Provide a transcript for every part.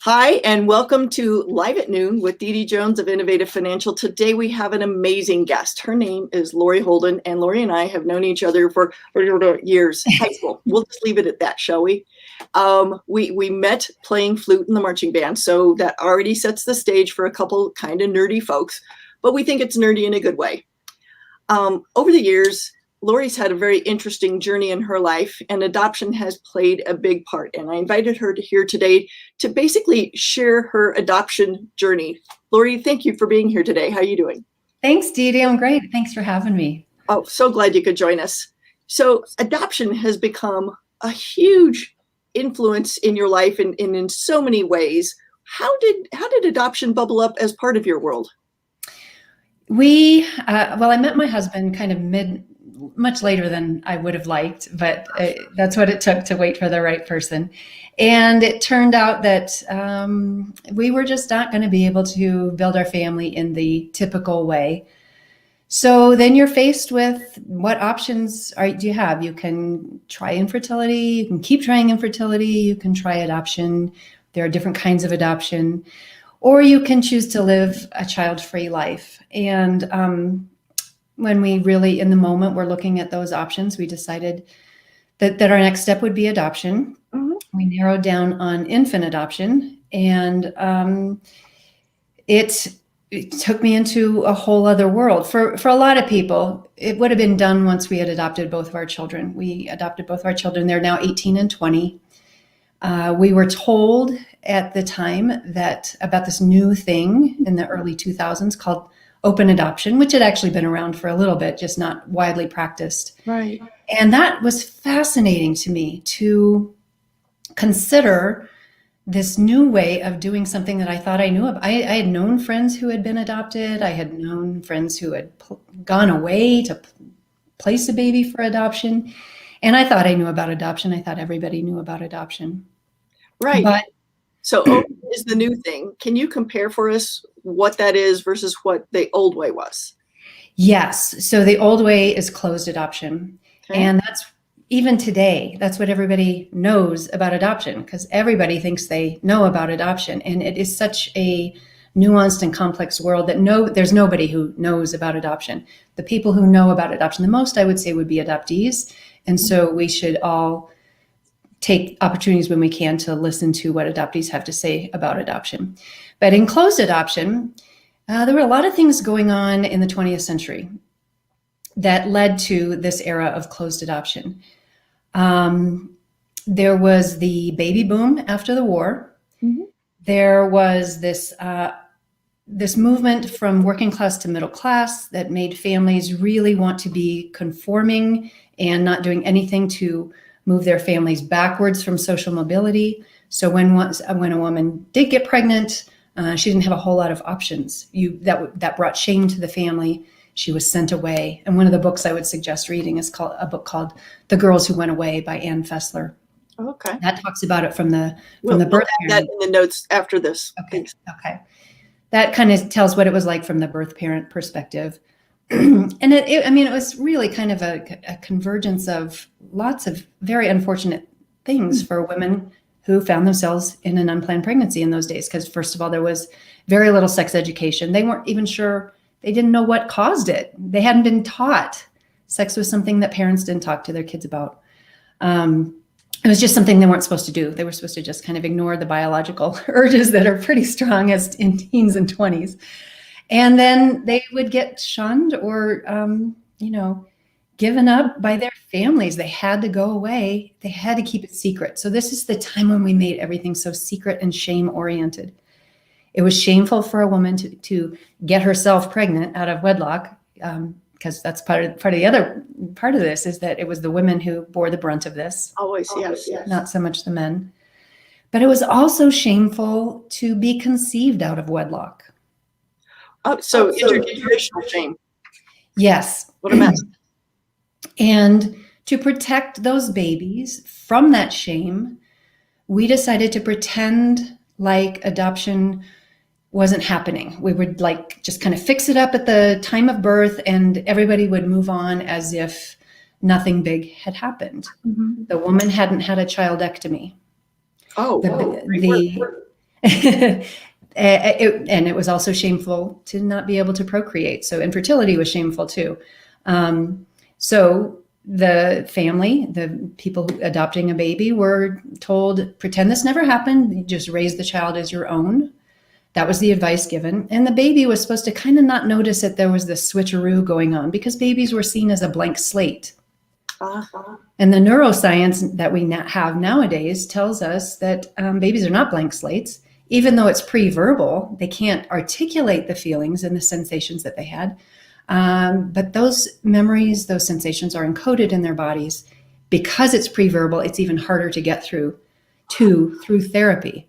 Hi, and welcome to Live at Noon with Dee Dee Jones of Innovative Financial. Today we have an amazing guest. Her name is Lori Holden, and Lori and I have known each other for years, high school. We'll just leave it at that, shall we? We met playing flute in the marching band, so that already sets the stage for a couple kind of nerdy folks, but we think it's nerdy in a good way. Over the years, Lori's had a very interesting journey in her life, and adoption has played a big part. And I invited her to here today to basically share her adoption journey. Lori, thank you for being here today. How are you doing? Thanks, Dee Dee. I'm great. Thanks for having me. Oh, so glad you could join us. So adoption has become a huge influence in your life and in so many ways. How did adoption bubble up as part of your world? I met my husband kind of much later than I would have liked, but that's what it took to wait for the right person. And it turned out that we were just not going to be able to build our family in the typical way. So then you're faced with what options do you have? You can try infertility, you can keep trying infertility, you can try adoption. There are different kinds of adoption, or you can choose to live a child-free life. And when we really, in the moment, were looking at those options, we decided that our next step would be adoption. Mm-hmm. We narrowed down on infant adoption, and it took me into a whole other world. For a lot of people, it would have been done once we had adopted both of our children. We adopted both of our children. They're now 18 and 20. We were told at the time that about this new thing in the early 2000s called open adoption, which had actually been around for a little bit, just not widely practiced. Right. And that was fascinating to me to consider this new way of doing something that I thought I knew about. I had known friends who had been adopted. I had known friends who had gone away to place a baby for adoption. And I thought I knew about adoption. I thought everybody knew about adoption. Right. But so open is the new thing. Can you compare for us what that is versus what the old way was? Yes. So the old way is closed adoption. Okay. And that's even today, that's what everybody knows about adoption, because everybody thinks they know about adoption. And it is such a nuanced and complex world that there's nobody who knows about adoption. The people who know about adoption the most, I would say, would be adoptees. And so we should all take opportunities when we can to listen to what adoptees have to say about adoption. But in closed adoption, there were a lot of things going on in the 20th century that led to this era of closed adoption. There was the baby boom after the war. Mm-hmm. There was this movement from working class to middle class that made families really want to be conforming and not doing anything to move their families backwards from social mobility. So when a woman did get pregnant, she didn't have a whole lot of options. That brought shame to the family. She was sent away. And one of the books I would suggest reading is a book called The Girls Who Went Away by Anne Fessler. Okay. That talks about it from the birth parent. We'll add that in the notes after this. Okay. Okay. That kind of tells what it was like from the birth parent perspective. And it was really kind of a convergence of lots of very unfortunate things for women who found themselves in an unplanned pregnancy in those days. Because first of all, there was very little sex education. They weren't even sure. They didn't know what caused it. They hadn't been taught. Sex was something that parents didn't talk to their kids about. It was just something they weren't supposed to do. They were supposed to just kind of ignore the biological urges that are pretty strong as in teens and 20s. And then they would get shunned or, given up by their families. They had to go away. They had to keep it secret. So this is the time when we made everything so secret and shame-oriented. It was shameful for a woman to get herself pregnant out of wedlock, because that's part of the other part of this is that it was the women who bore the brunt of this. Always, yes. Not so much the men. But it was also shameful to be conceived out of wedlock. So intergenerational shame. Yes. What a mess. And to protect those babies from that shame, we decided to pretend like adoption wasn't happening. We would just kind of fix it up at the time of birth and everybody would move on as if nothing big had happened. Mm-hmm. The woman hadn't had a childectomy. Oh, And it was also shameful to not be able to procreate. So infertility was shameful too. So the family, the people adopting a baby, were told, pretend this never happened. You just raise the child as your own. That was the advice given. And the baby was supposed to kind of not notice that there was this switcheroo going on, because babies were seen as a blank slate. Uh-huh. And the neuroscience that we have nowadays tells us that babies are not blank slates. Even though it's pre-verbal, they can't articulate the feelings and the sensations that they had. But those memories, those sensations are encoded in their bodies. Because it's pre-verbal, it's even harder to get through therapy.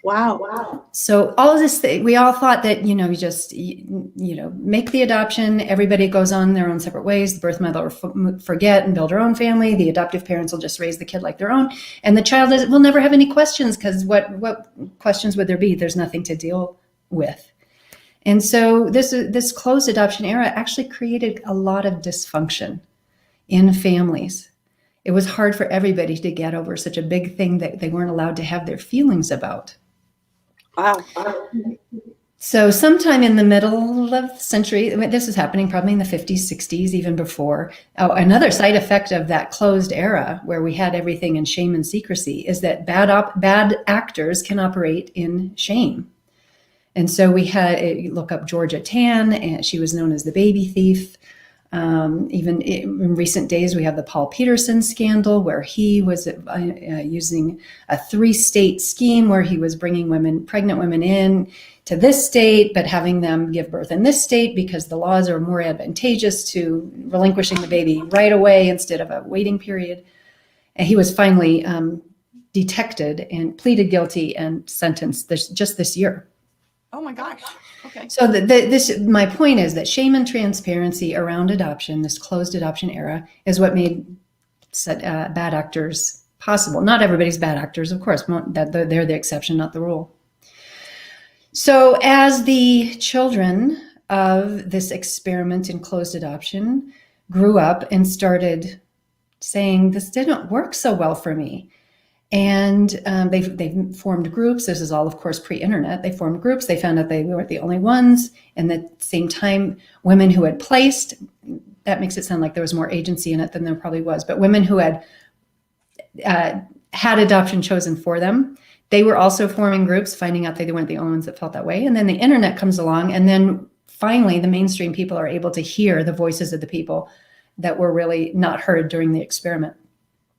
Wow. So all of this, we all thought that, you just, make the adoption. Everybody goes on their own separate ways. The birth mother will forget and build her own family. The adoptive parents will just raise the kid like their own. And the child will never have any questions, because what questions would there be? There's nothing to deal with. And so this closed adoption era actually created a lot of dysfunction in families. It was hard for everybody to get over such a big thing that they weren't allowed to have their feelings about. Wow. So sometime in the middle of the century, this is happening probably in the 50s, 60s, even before. Oh, another side effect of that closed era, where we had everything in shame and secrecy, is that bad actors can operate in shame. And so we had, look up Georgia Tann, and she was known as the baby thief. Even in recent days, we have the Paul Peterson scandal, where he was using a 3-state scheme where he was bringing pregnant women in to this state, but having them give birth in this state because the laws are more advantageous to relinquishing the baby right away instead of a waiting period. And he was finally detected and pleaded guilty and sentenced just this year. Oh my gosh. Okay. So my point is that shame and transparency around adoption, this closed adoption era, is what made bad actors possible. Not everybody's bad actors, of course. They're the exception, not the rule. So as the children of this experiment in closed adoption grew up and started saying, this didn't work so well for me, and they formed groups. This is all, of course, pre-internet. They formed groups. They found out they weren't the only ones. And at the same time, women who had placed, that makes it sound like there was more agency in it than there probably was, but women who had had adoption chosen for them, they were also forming groups, finding out they weren't the only ones that felt that way. And then the internet comes along, and then finally the mainstream people are able to hear the voices of the people that were really not heard during the experiment.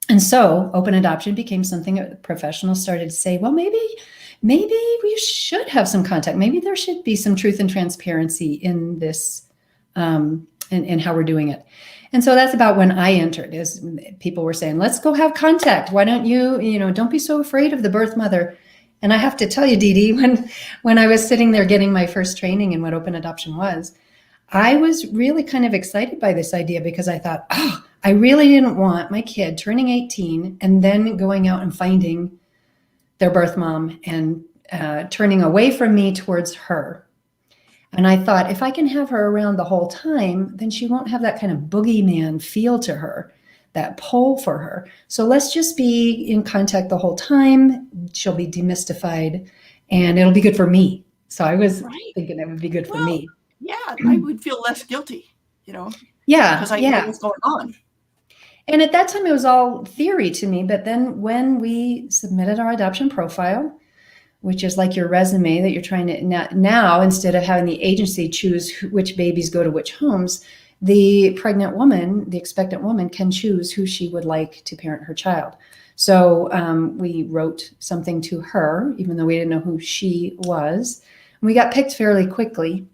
And so open adoption became something that professionals started to say, well, maybe we should have some contact. Maybe there should be some truth and transparency in this, in how we're doing it. And so that's about when I entered, is people were saying, let's go have contact. Why don't you don't be so afraid of the birth mother. And I have to tell you, Dee Dee, when I was sitting there getting my first training in what open adoption was, I was really kind of excited by this idea, because I thought, I really didn't want my kid turning 18 and then going out and finding their birth mom and turning away from me towards her. And I thought, if I can have her around the whole time, then she won't have that kind of boogeyman feel to her, that pull for her. So let's just be in contact the whole time. She'll be demystified, and it'll be good for me. So I was thinking it would be good for me. Yeah, I would feel less guilty, Yeah, because I know what's going on. And at that time, it was all theory to me. But then when we submitted our adoption profile, which is like your resume that you're trying to now, instead of having the agency choose which babies go to which homes, the pregnant woman, the expectant woman, can choose who she would like to parent her child. So we wrote something to her, even though we didn't know who she was. We got picked fairly quickly.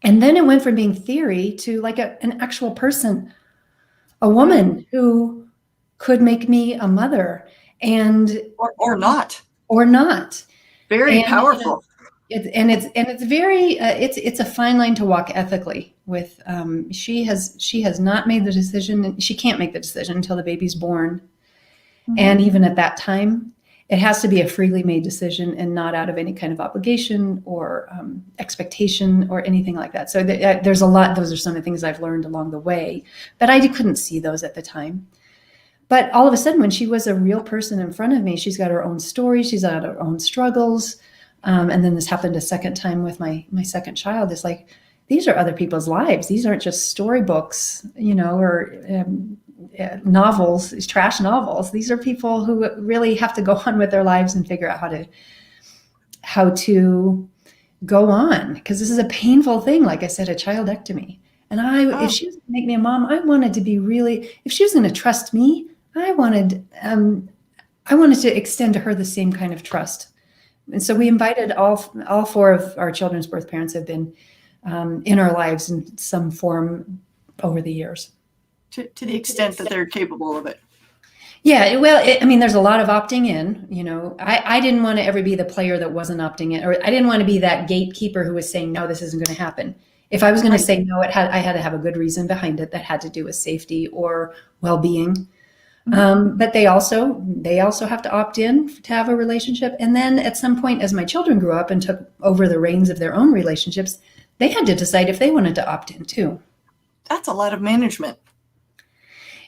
And then it went from being theory to like an actual person, a woman who could make me a mother, and or not. Very powerful. It's very it's a fine line to walk ethically with. She has not made the decision. She can't make the decision until the baby's born. Mm-hmm. And even at that time, it has to be a freely made decision and not out of any kind of obligation or expectation or anything like that. So there's a lot. Those are some of the things I've learned along the way, but I couldn't see those at the time. But all of a sudden, when she was a real person in front of me, she's got her own story. She's got her own struggles. And then this happened a second time with my second child. It's like, these are other people's lives. These aren't just storybooks, or novels, these trash novels. These are people who really have to go on with their lives and figure out how to go on, because this is a painful thing. Like I said, a childectomy. And if she was going to make me a mom, I wanted to be if she was going to trust me, I wanted to extend to her the same kind of trust. And so we invited all four of our children's birth parents have been in our lives in some form over the years. To the extent that they're capable of it. Yeah, well, there's a lot of opting in. I didn't want to ever be the player that wasn't opting in, or I didn't want to be that gatekeeper who was saying, no, this isn't going to happen. If I was going to say no, I had to have a good reason behind it that had to do with safety or well-being. Mm-hmm. But they also have to opt in to have a relationship. And then at some point, as my children grew up and took over the reins of their own relationships, they had to decide if they wanted to opt in too. That's a lot of management.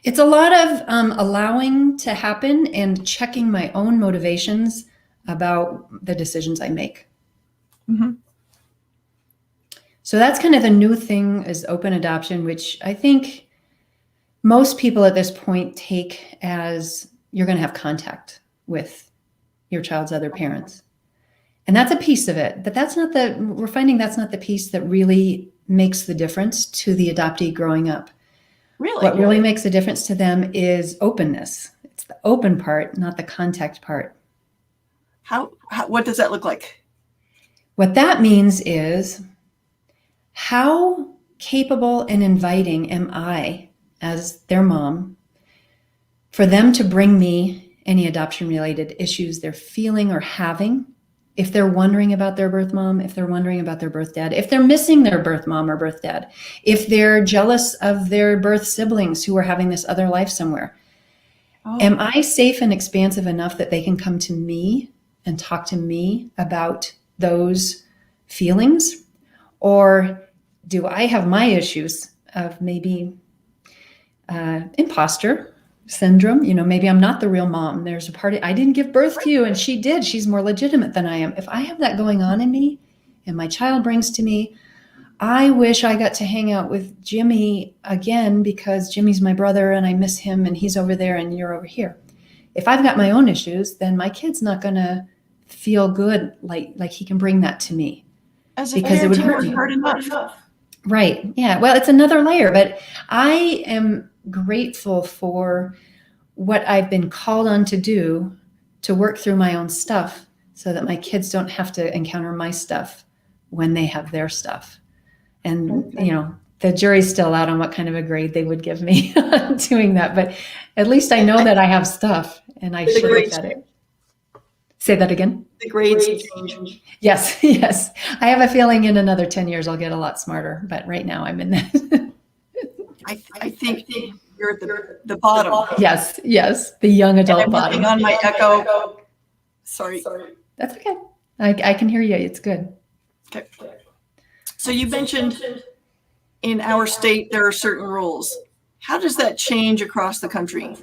It's a lot of allowing to happen and checking my own motivations about the decisions I make. Mm-hmm. So that's kind of the new thing is open adoption, which I think most people at this point take as you're going to have contact with your child's other parents. And that's a piece of it, but we're finding that's not the piece that really makes the difference to the adoptee growing up. Really? What really makes a difference to them is openness. It's the open part, not the contact part. What does that look like? What that means is, how capable and inviting am I as their mom for them to bring me any adoption-related issues they're feeling or having? If they're wondering about their birth mom, if they're wondering about their birth dad, if they're missing their birth mom or birth dad, if they're jealous of their birth siblings who are having this other life somewhere, am I safe and expansive enough that they can come to me and talk to me about those feelings? Or do I have my issues of maybe imposter syndrome? Maybe I'm not the real mom. There's a part I didn't give birth to you and she did. She's more legitimate than I am. If I have that going on in me and my child brings to me, I wish I got to hang out with Jimmy again because Jimmy's my brother and I miss him and he's over there and you're over here. If I've got my own issues, then my kid's not going to feel good like he can bring that to me. Because it would hurt enough. Right. Yeah. Well, it's another layer, but I am grateful for what I've been called on to do to work through my own stuff so that my kids don't have to encounter my stuff when they have their stuff. And, the jury's still out on what kind of a grade they would give me doing that. But at least I know that I have stuff and I should look at it. Say that again. The grades change. Yes. I have a feeling in another 10 years I'll get a lot smarter, but right now I'm in that. I think you're at the bottom. Yes. The young adult bottom. On my echo. Sorry. That's okay. I can hear you. It's good. Okay. So you mentioned in our state there are certain rules. How does that change across the country?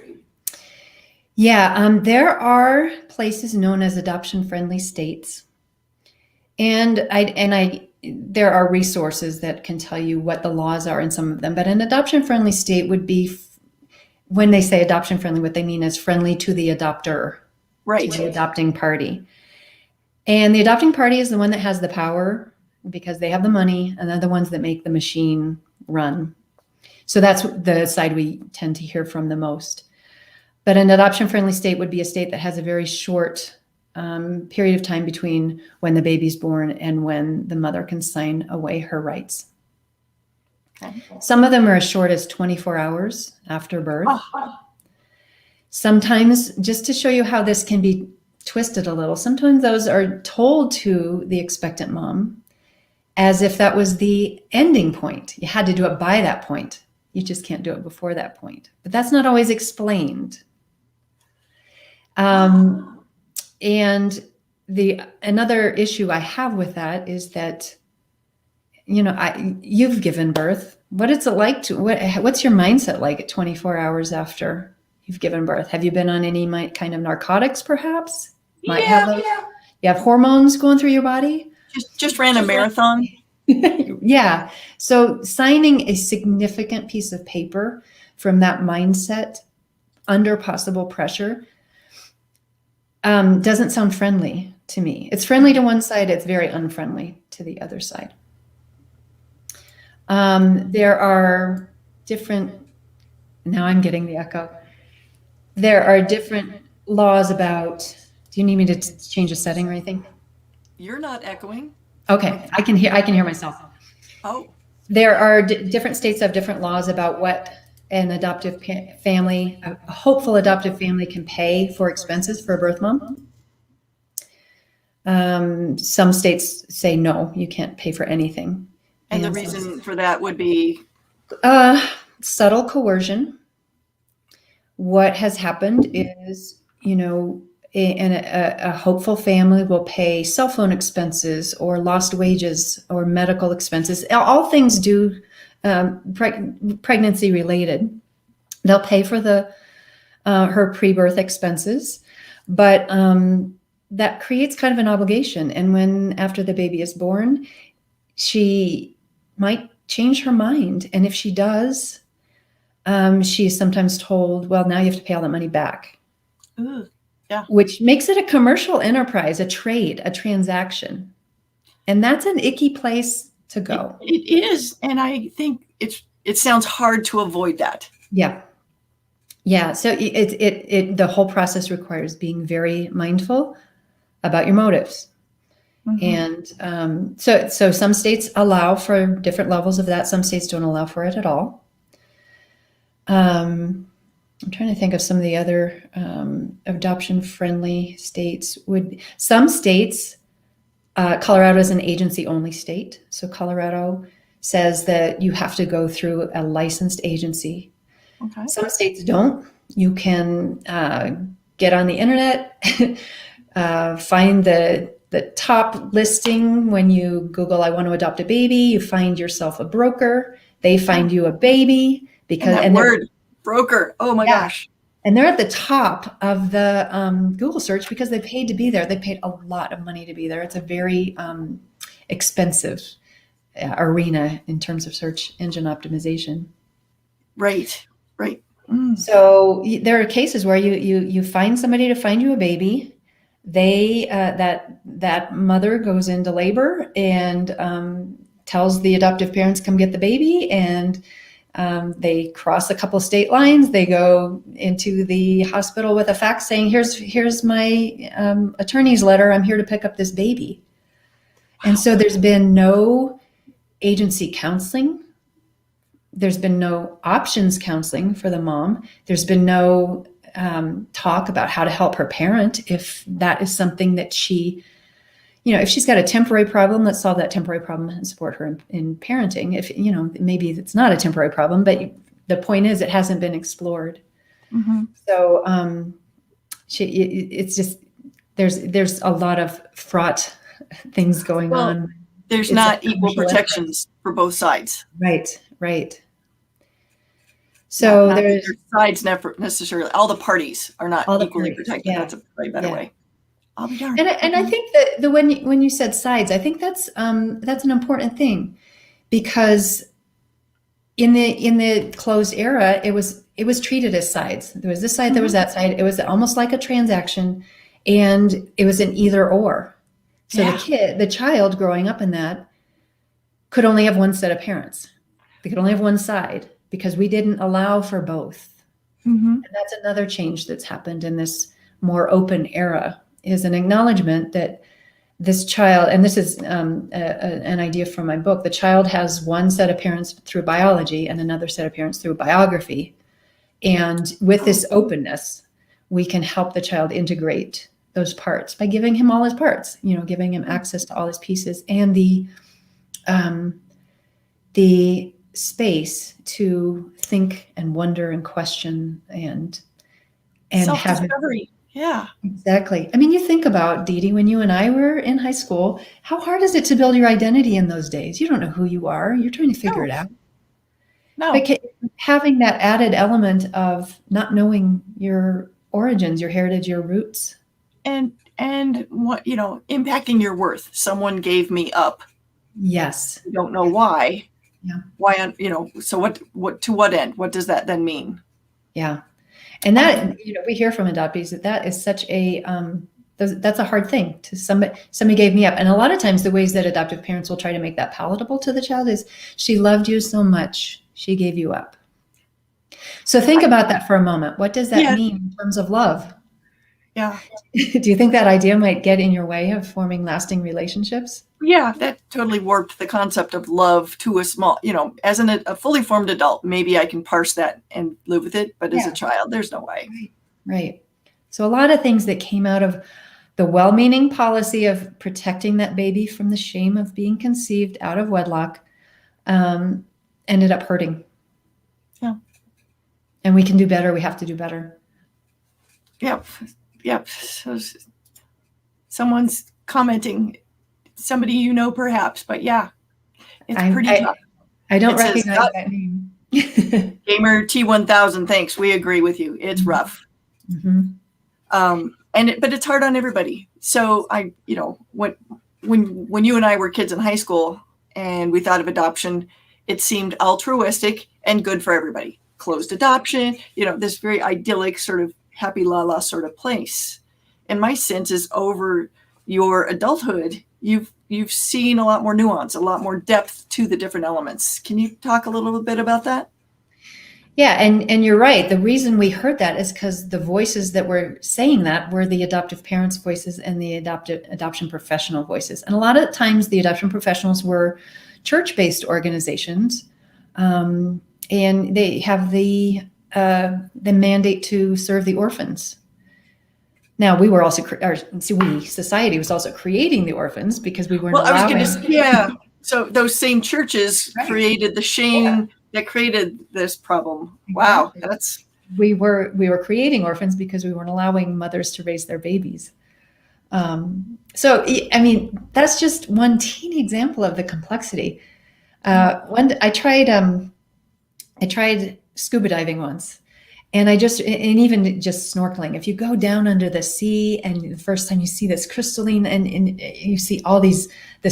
Yeah, there are places known as adoption-friendly states, and there are resources that can tell you what the laws are in some of them. But an adoption-friendly state would be, when they say adoption-friendly, what they mean is friendly to the adopter, right? To the adopting party. And the adopting party is the one that has the power because they have the money, and they're the ones that make the machine run. So that's the side we tend to hear from the most. But an adoption-friendly state would be a state that has a very short period of time between when the baby's born and when the mother can sign away her rights. Okay. Some of them are as short as 24 hours after birth. Sometimes, just to show you how this can be twisted a little, sometimes those are told to the expectant mom as if that was the ending point. You had to do it by that point. You just can't do it before that point. But that's not always explained. And another issue I have with that is that, you've given birth. What is it like what's your mindset like at 24 hours after you've given birth? Have you been on any kind of narcotics perhaps? You have hormones going through your body. Just ran a marathon. Yeah. So signing a significant piece of paper from that mindset under possible pressure doesn't sound friendly to me. It's friendly to one side. It's very unfriendly to the other side. There are different, now I'm getting the echo. There are different laws about, do you need me to change a setting or anything? You're not echoing. Okay, I can hear myself. Oh. There are different states have different laws about what an adoptive family, a hopeful adoptive family, can pay for expenses for a birth mom. Some states say no, you can't pay for anything. And the reason for that would be? Subtle coercion. What has happened is, a hopeful family will pay cell phone expenses or lost wages or medical expenses, all things due pregnancy related. They'll pay for her pre-birth expenses, but that creates kind of an obligation. And when after the baby is born, she might change her mind. And if she does, she is sometimes told, well, now you have to pay all that money back. Ooh, yeah. Which makes it a commercial enterprise, a trade, a transaction. And that's an icky place to go. It is. And I think it sounds hard to avoid that. Yeah. Yeah. So the whole process requires being very mindful about your motives. Mm-hmm. And so some states allow for different levels of that. Some states don't allow for it at all. I'm trying to think of some of the other adoption-friendly states. Some states, Colorado is an agency-only state. So Colorado says that you have to go through a licensed agency. Okay. Some states don't. You can get on the internet, find the top listing when you Google, I want to adopt a baby. You find yourself a broker. They find you a baby. Because and word broker, oh my gosh. And they're at the top of the Google search because they paid to be there. They paid a lot of money to be there. It's a very expensive arena in terms of search engine optimization. Right. So there are cases where you find somebody to find you a baby. They that mother goes into labor and tells the adoptive parents, come get the baby, and they cross a couple of state lines. They go into the hospital with a fax saying, here's my attorney's letter. I'm here to pick up this baby. And so there's been no agency counseling. There's been no options counseling for the mom. There's been no talk about how to help her parent if that is something that she, if she's got a temporary problem, let's solve that temporary problem and support her in parenting. If, maybe it's not a temporary problem, but the point is it hasn't been explored. Mm-hmm. So it's just, there's a lot of fraught things going on. There's not equal protections for both sides. Right. So there's sides never necessarily, all the parties are not equally protected. That's a very better way. I'll be darned. And I think that when you said sides, I think that's an important thing, because in the closed era, it was treated as sides. There was this side, there was that side. It was almost like a transaction, and it was an either or. So the child growing up in that could only have one set of parents. They could only have one side because we didn't allow for both. Mm-hmm. And that's another change that's happened in this more open era, is an acknowledgement that this child, and this is an idea from my book, the child has one set of parents through biology and another set of parents through biography. And with this openness, we can help the child integrate those parts by giving him all his parts, giving him access to all his pieces and the space to think and wonder and question and self-discovery. Yeah, exactly. I mean, you think about, Dee Dee, when you and I were in high school, how hard is it to build your identity in those days? You don't know who you are. You're trying to figure it out. No. But having that added element of not knowing your origins, your heritage, your roots. And and what, impacting your worth. Someone gave me up. Yes. You don't know why. Yeah. Why, so what, to what end? What does that then mean? Yeah. And that, we hear from adoptees that is such a, that's a hard thing to somebody gave me up. And a lot of times the ways that adoptive parents will try to make that palatable to the child is she loved you so much, she gave you up. So think about that for a moment. What does that mean in terms of love? Yeah. Do you think that idea might get in your way of forming lasting relationships? Yeah, that totally warped the concept of love to a small, as a fully formed adult, maybe I can parse that and live with it. But as a child, there's no way. Right. So a lot of things that came out of the well-meaning policy of protecting that baby from the shame of being conceived out of wedlock ended up hurting. Yeah. And we can do better. We have to do better. Yep. So someone's commenting, somebody perhaps, but yeah, it's pretty tough. I don't recognize that name. Gamer T1000, thanks. We agree with you. It's rough. Mm-hmm. But it's hard on everybody. So when you and I were kids in high school and we thought of adoption, it seemed altruistic and good for everybody. Closed adoption, this very idyllic sort of happy la sort of place. And my sense is over your adulthood, you've seen a lot more nuance, a lot more depth to the different elements. Can you talk a little bit about that? Yeah, and you're right. The reason we heard that is because the voices that were saying that were the adoptive parents' voices and the adoption professional voices. And a lot of times the adoption professionals were church-based organizations, and they have the mandate to serve the orphans. Now, we were also, society was also creating the orphans because we weren't allowing. So those same churches created the shame that created this problem. Wow, we were creating orphans because we weren't allowing mothers to raise their babies. So I mean, that's just one teeny example of the complexity. I tried scuba diving once, and even just snorkeling. If you go down under the sea and the first time you see this crystalline and you see all this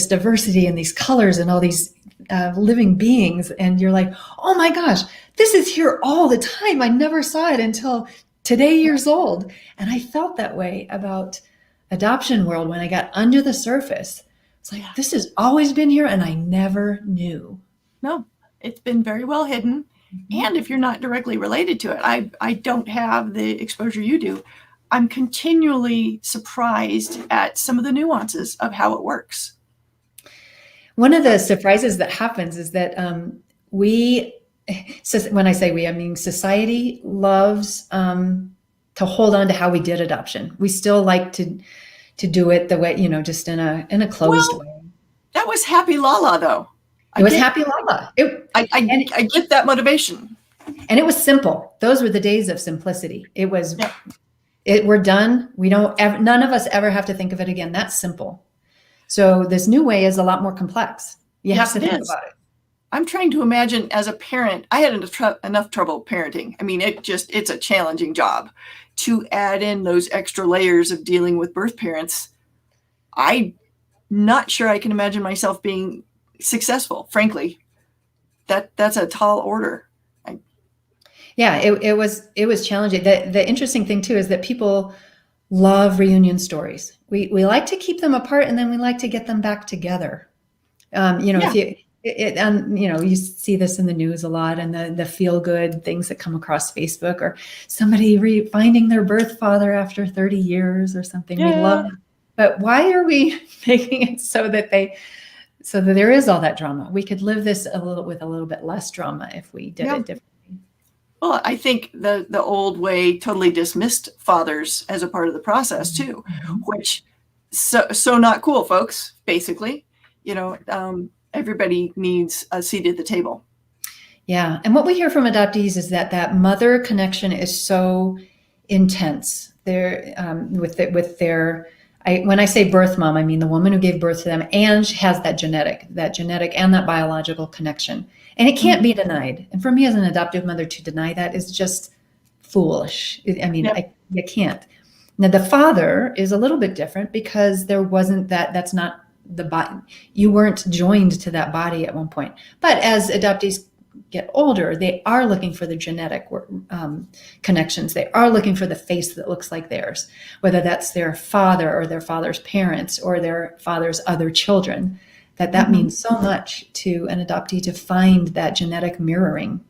diversity and these colors and all these living beings, and you're like, oh my gosh, this is here all the time. I never saw it until today years old. And I felt that way about adoption world when I got under the surface. It's like, this has always been here and I never knew. No, it's been very well hidden. And if you're not directly related to it, I don't have the exposure you do. I'm continually surprised at some of the nuances of how it works. One of the surprises that happens is that when I say we, I mean society loves to hold on to how we did adoption. We still like to do it the way, just in a closed way. That was happy la though. It was happy la. I get that motivation. And it was simple. Those were the days of simplicity. It was, we're done. None of us ever have to think of it again. That's simple. So this new way is a lot more complex. You have to think about it. I'm trying to imagine as a parent, I had enough trouble parenting. I mean, it's a challenging job. To add in those extra layers of dealing with birth parents, I'm not sure I can imagine myself being successful, frankly. That's a tall order. It was challenging. The interesting thing too is that people love reunion stories. We like to keep them apart and then we like to get them back together. If you see this in the news a lot, and the feel good things that come across Facebook, or somebody finding their birth father after 30 years or something. We love it. But why are we making it so that there is all that drama? We could live this with a little bit less drama if we did it differently. Well, I think the old way totally dismissed fathers as a part of the process too, which so not cool, folks. Basically, everybody needs a seat at the table. Yeah, and what we hear from adoptees is that mother connection is so intense. They're when I say birth mom, I mean the woman who gave birth to them, and she has that genetic and that biological connection. And it can't be denied. And for me as an adoptive mother, to deny that is just foolish. I mean, you can't. Now the father is a little bit different because there wasn't that's not the body. You weren't joined to that body at one point. But as adoptees get older, they are looking for the genetic connections. They are looking for the face that looks like theirs, whether that's their father or their father's parents or their father's other children. That means so much to an adoptee to find that genetic mirroring.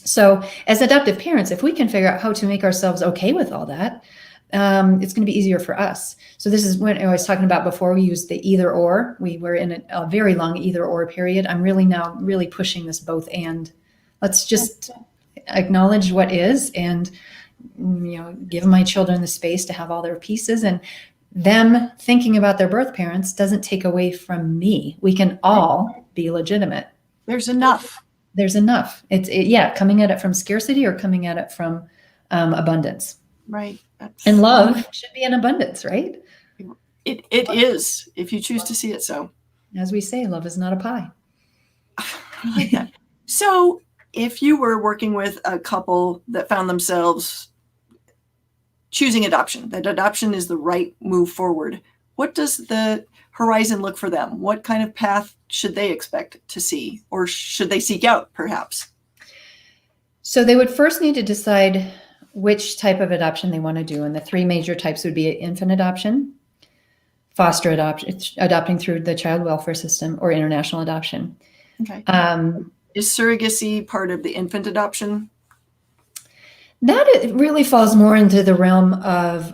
So as adoptive parents, if we can figure out how to make ourselves okay with all that, it's going to be easier for us. So this is what I was talking about before. We used the either or. We were in a very long either or period. I'm really pushing this both and. Let's just acknowledge what is and, give my children the space to have all their pieces, and them thinking about their birth parents doesn't take away from me. We can all be legitimate. There's enough. There's enough. Coming at it from scarcity or coming at it from abundance. Right. And love should be in abundance, right? It is, if you choose to see it so. As we say, love is not a pie. I like that. So if you were working with a couple that found themselves choosing adoption, that adoption is the right move forward, what does the horizon look for them? What kind of path should they expect to see, or should they seek out perhaps? So they would first need to decide which type of adoption they want to do. And the three major types would be infant adoption, foster adoption, adopting through the child welfare system, or international adoption. Okay. Is surrogacy part of the infant adoption? That it really falls more into the realm of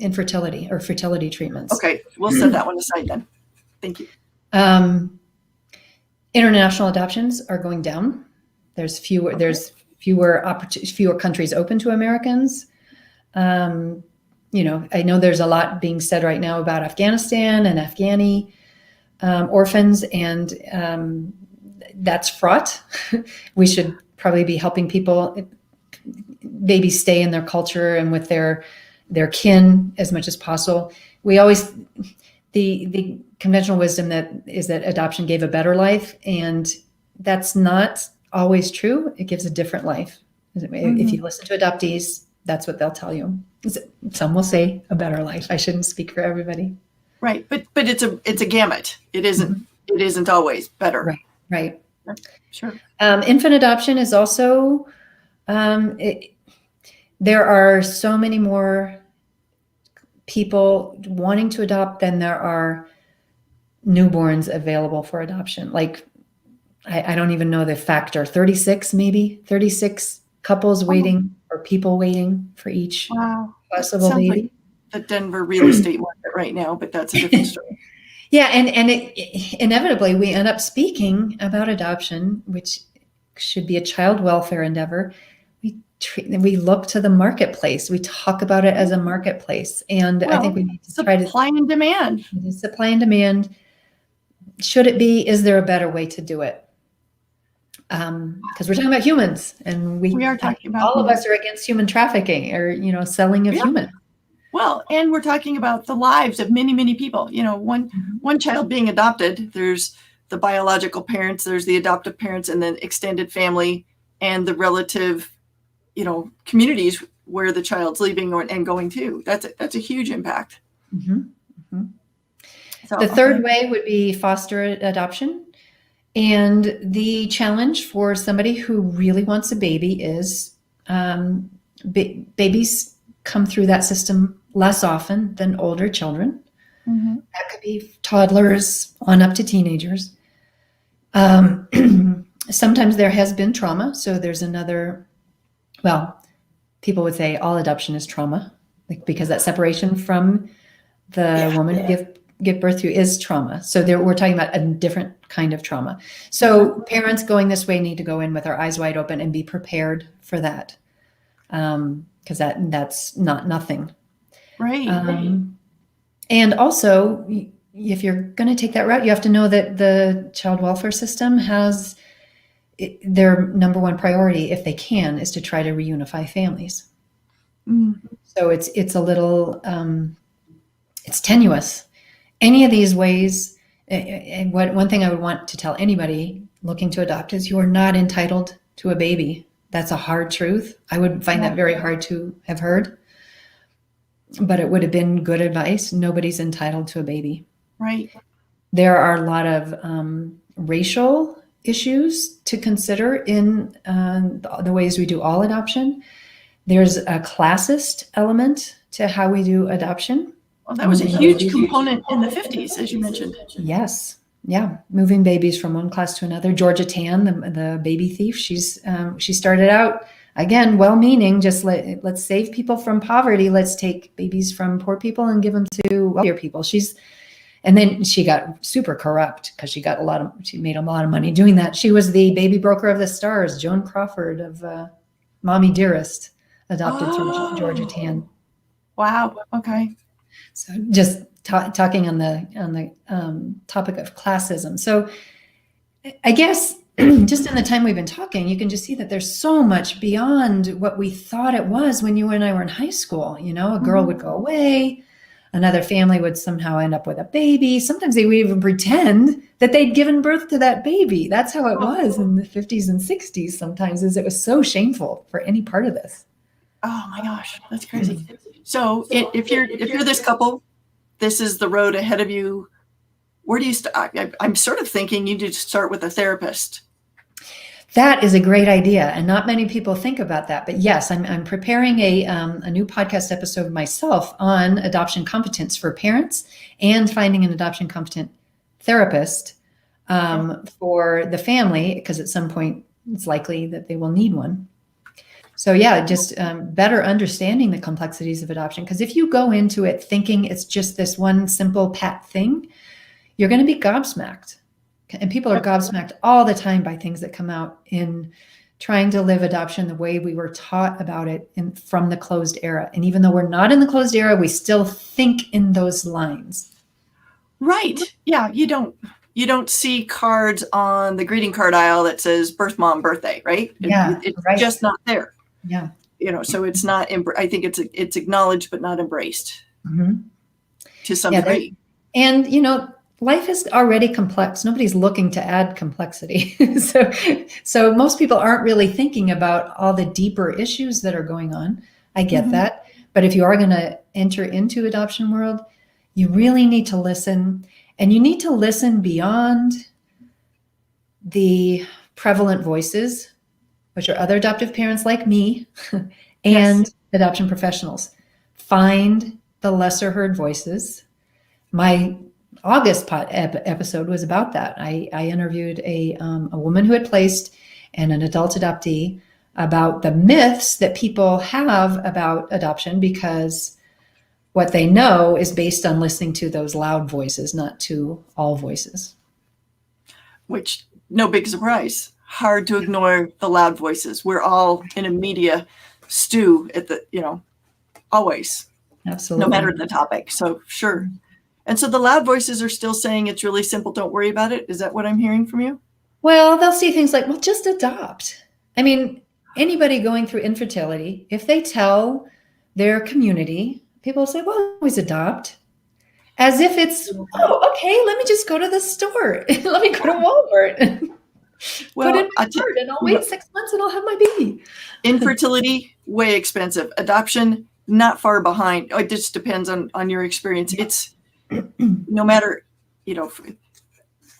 infertility or fertility treatments. Okay, we'll set that one aside then. Thank you. International adoptions are going down. There's fewer. Okay. There's fewer countries open to Americans. I know there's a lot being said right now about Afghanistan and Afghani orphans, and that's fraught. We should probably be helping people maybe stay in their culture and with their kin as much as possible. We always, the conventional wisdom is that adoption gave a better life, and that's not always true. It gives a different life. If you listen to adoptees, that's what they'll tell you. Some will say a better life. I shouldn't speak for everybody. Right, but it's a gamut. It isn't always better. Right. Sure. Infant adoption is also there are so many more people wanting to adopt than there are newborns available for adoption. Like, I don't even know the factor, 36 couples waiting or people waiting for each possible baby. Like the Denver real estate market right now, but that's a different story. Yeah, and inevitably we end up speaking about adoption, which should be a child welfare endeavor. We look to the marketplace. We talk about it as a marketplace, and I think we need to try to supply and demand. Supply and demand. Should it be? Is there a better way to do it? Because we're talking about humans, and we are talking about all of us are against human trafficking or selling of humans. Well, and we're talking about the lives of many, many people. One child being adopted, there's the biological parents, there's the adoptive parents, and then extended family and the relative, communities where the child's leaving and going to. That's a huge impact. Mm-hmm. Mm-hmm. So, the third way would be foster adoption. And the challenge for somebody who really wants a baby is babies come through that system less often than older children. Mm-hmm. That could be toddlers on up to teenagers. Sometimes there has been trauma. So there's people would say all adoption is trauma, because that separation from the woman who give birth to is trauma. So we're talking about a different kind of trauma. So parents going this way need to go in with our eyes wide open and be prepared for that. Because that's not nothing. Right. And also, if you're going to take that route, you have to know that the child welfare system has their number one priority, if they can, is to try to reunify families. Mm. So it's a little, it's tenuous. Any of these ways, and one thing I would want to tell anybody looking to adopt is you are not entitled to a baby. That's a hard truth. I would find that very hard to have heard. but it would have been good advice. Nobody's entitled to a baby. Right. There are a lot of racial issues to consider in the ways we do all adoption. There's a classist element to how we do adoption. Well, that was a huge component in the 50s, as you mentioned. Yes. Yeah. Moving babies from one class to another. Georgia Tann, the baby thief, she started out, again, well-meaning, just let's save people from poverty. Let's take babies from poor people and give them to wealthier people. And then she got super corrupt because she made a lot of money doing that. She was the baby broker of the stars, Joan Crawford of Mommy Dearest, adopted through Georgia Tann. Wow. Okay. So just talking on the topic of classism. So I guess just in the time we've been talking, you can just see that there's so much beyond what we thought it was when you and I were in high school. A girl would go away, another family would somehow end up with a baby. Sometimes they would even pretend that they'd given birth to that baby. That's how it was in the 50s and 60s sometimes, is it was so shameful for any part of this. Oh my gosh, that's crazy. So if you're this couple, this is the road ahead of you. Where do you start? I'm sort of thinking you need to start with a therapist. That is a great idea, and not many people think about that. But yes, I'm preparing a new podcast episode myself on adoption competence for parents and finding an adoption competent therapist for the family, because at some point it's likely that they will need one. So yeah, just better understanding the complexities of adoption. Because if you go into it thinking it's just this one simple pat thing, you're going to be gobsmacked. And people are gobsmacked all the time by things that come out in trying to live adoption the way we were taught about it from the closed era. And even though we're not in the closed era, we still think in those lines. Right. Yeah. You don't see cards on the greeting card aisle that says birth mom birthday, right? Yeah, it's right. just not there. Yeah. So it's not, I think it's acknowledged, but not embraced to some degree. And, life is already complex. Nobody's looking to add complexity. So most people aren't really thinking about all the deeper issues that are going on. I get that. But if you are going to enter into adoption world, you really need to listen, and you need to listen beyond the prevalent voices, which are other adoptive parents like me and adoption professionals. Find the lesser heard voices. My August episode was about that. I interviewed a woman who had placed and an adult adoptee about the myths that people have about adoption, because what they know is based on listening to those loud voices, not to all voices. Which, no big surprise. Hard to ignore the loud voices. We're all in a media stew at always. Absolutely. No matter the topic. So sure. And so the loud voices are still saying it's really simple. Don't worry about it. Is that what I'm hearing from you? Well, they'll see things like, well, just adopt. I mean, anybody going through infertility, if they tell their community, people say, well, always adopt. As if it's, oh, okay, let me just go to the store. Let me go to Walmart. Well, put in my card and I'll wait 6 months and I'll have my baby. Infertility, way expensive. Adoption, not far behind. It just depends on your experience. It's no matter,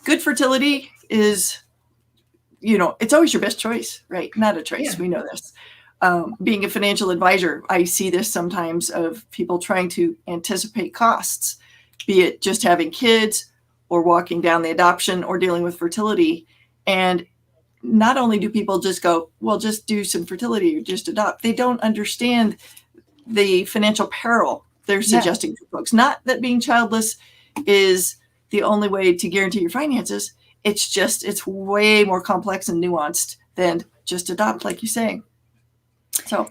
good fertility is, it's always your best choice, right? Not a choice. Yeah. We know this. Being a financial advisor, I see this sometimes of people trying to anticipate costs, be it just having kids or walking down the adoption or dealing with fertility. And not only do people just go, well, just do some fertility or just adopt. They don't understand the financial peril they're suggesting to folks. Not that being childless is the only way to guarantee your finances. It's way more complex and nuanced than just adopt, like you're saying. So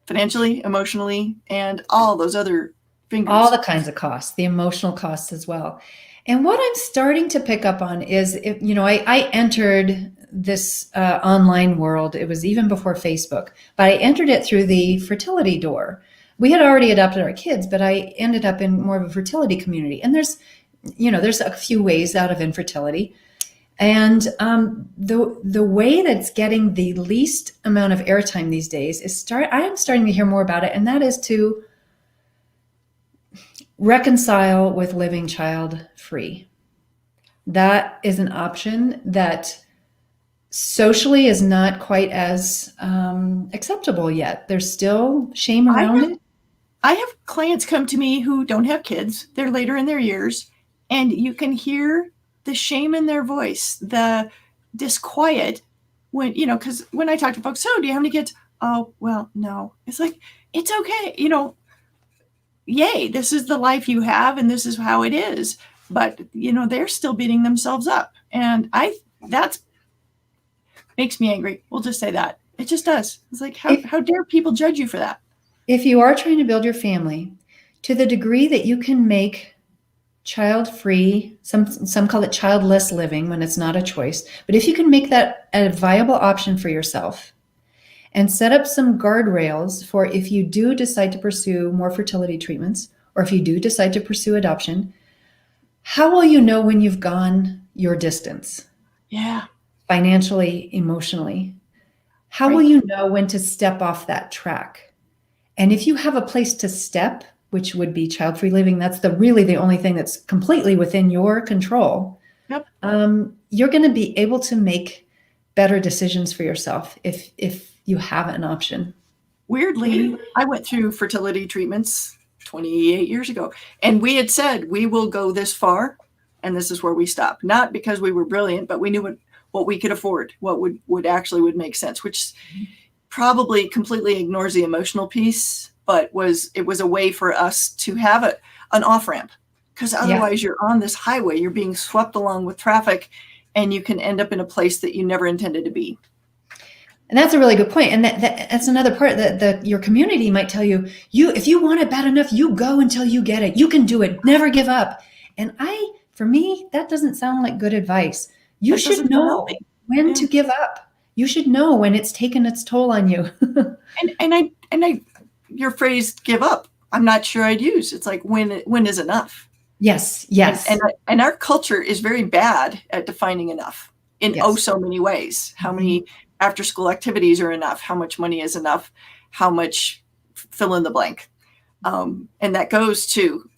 financially, emotionally, and all those other fingers. All the kinds of costs, the emotional costs as well. And what I'm starting to pick up on is, I entered this online world. It was even before Facebook, but I entered it through the fertility door. We had already adopted our kids, but I ended up in more of a fertility community. And there's a few ways out of infertility. And the way that's getting the least amount of airtime these days is I am starting to hear more about it. And that is to reconcile with living child free. That is an option that socially is not quite as acceptable yet. There's still shame around it. I have clients come to me who don't have kids. They're later in their years, and you can hear the shame in their voice, the disquiet when, because when I talk to folks, so do you have any kids? Oh, well, no. It's like, it's okay. Yay, this is the life you have and this is how it is. But, they're still beating themselves up. And that makes me angry. We'll just say that. It just does. It's like, how dare people judge you for that? If you are trying to build your family to the degree that you can make child-free, some call it childless living when it's not a choice, but if you can make that a viable option for yourself and set up some guardrails for if you do decide to pursue more fertility treatments, or if you do decide to pursue adoption, how will you know when you've gone your distance? Yeah. Financially, emotionally. How Right. will you know when to step off that track? And if you have a place to step, which would be child-free living, that's really the only thing that's completely within your control. Yep. You're going to be able to make better decisions for yourself if you have an option. Weirdly, I went through fertility treatments 28 years ago, and we had said we will go this far, and this is where we stop. Not because we were brilliant, but we knew what we could afford, what would actually make sense, which probably completely ignores the emotional piece, but it was a way for us to have an off-ramp, because otherwise you're on this highway, you're being swept along with traffic, and you can end up in a place that you never intended to be. And that's a really good point. And that's another part that your community might tell you, if you want it bad enough, you go until you get it. You can do it. Never give up. And for me, that doesn't sound like good advice. You should know when to give up. You should know when it's taken its toll on you. and your phrase "give up," I'm not sure I'd use. It's like when is enough? Yes. And our culture is very bad at defining enough in so many ways. How many after school activities are enough? How much money is enough? How much fill in the blank? And that goes to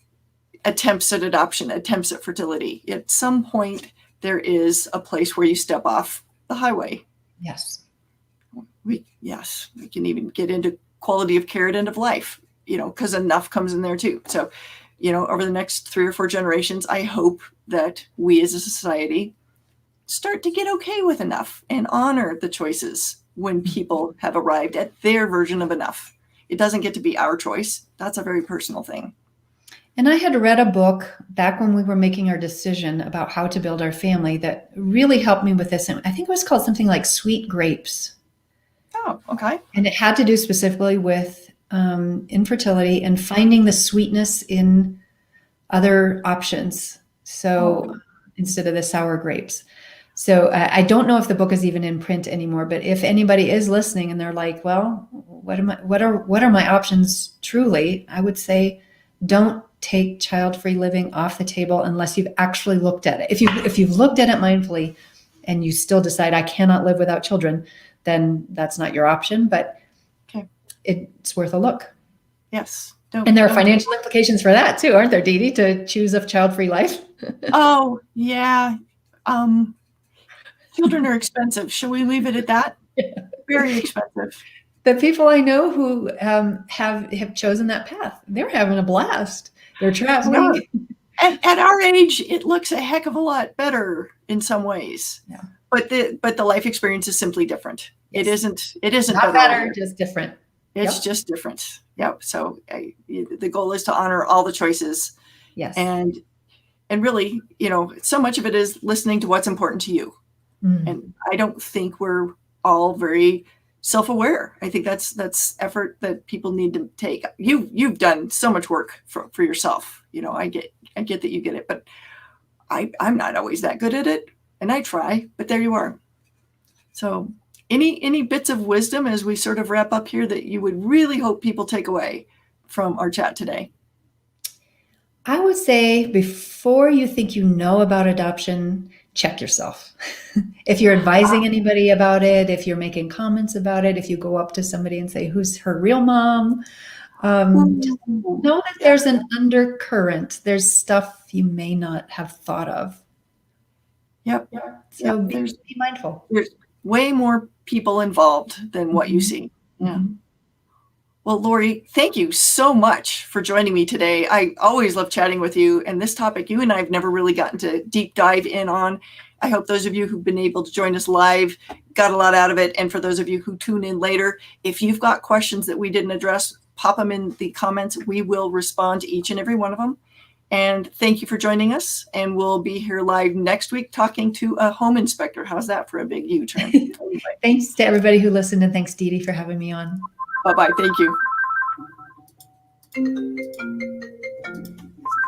attempts at adoption, attempts at fertility. At some point, there is a place where you step off the highway. Yes. We can even get into quality of care at end of life, because enough comes in there too. So, over the next 3 or 4 generations, I hope that we as a society start to get okay with enough and honor the choices when people have arrived at their version of enough. It doesn't get to be our choice. That's a very personal thing. And I had read a book back when we were making our decision about how to build our family that really helped me with this. And I think it was called something like Sweet Grapes. Oh, okay. And it had to do specifically with infertility and finding the sweetness in other options. So instead of the sour grapes. So I don't know if the book is even in print anymore, but if anybody is listening and they're like, well, what are my options truly? I would say, don't take child-free living off the table unless you've actually looked at it. If you've looked at it mindfully and you still decide I cannot live without children, then that's not your option, but it's worth a look. Yes. And there are financial implications for that too, aren't there, Dee Dee, to choose a child-free life? Oh, yeah. Children are expensive. Shall we leave it at that? Yeah. Very expensive. The people I know who have chosen that path, they're having a blast. They're traveling. At our age, it looks a heck of a lot better in some ways. Yeah. But the life experience is simply different. Yes. It isn't not better, just different. It's just different. Yep. So the goal is to honor all the choices. Yes. And really, so much of it is listening to what's important to you. Mm. And I don't think we're all very self-aware. I think that's effort that people need to take. You've done so much work for yourself. I get that you get it, but I'm not always that good at it, and I try, but there you are. So any bits of wisdom as we sort of wrap up here that you would really hope people take away from our chat today? I would say before you think you know about adoption, check yourself. If you're advising anybody about it, if you're making comments about it, if you go up to somebody and say, who's her real mom? Just know that there's an undercurrent. There's stuff you may not have thought of. Yep. So Yep. be mindful. There's way more people involved than what you see. Yeah. Well, Lori, thank you so much for joining me today. I always love chatting with you, and this topic you and I have never really gotten to deep dive in on. I hope those of you who've been able to join us live got a lot out of it. And for those of you who tune in later, if you've got questions that we didn't address, pop them in the comments. We will respond to each and every one of them. And thank you for joining us. And we'll be here live next week talking to a home inspector. How's that for a big U-turn? Anyway. Thanks to everybody who listened, and thanks, Dee Dee, for having me on. Bye-bye. Thank you.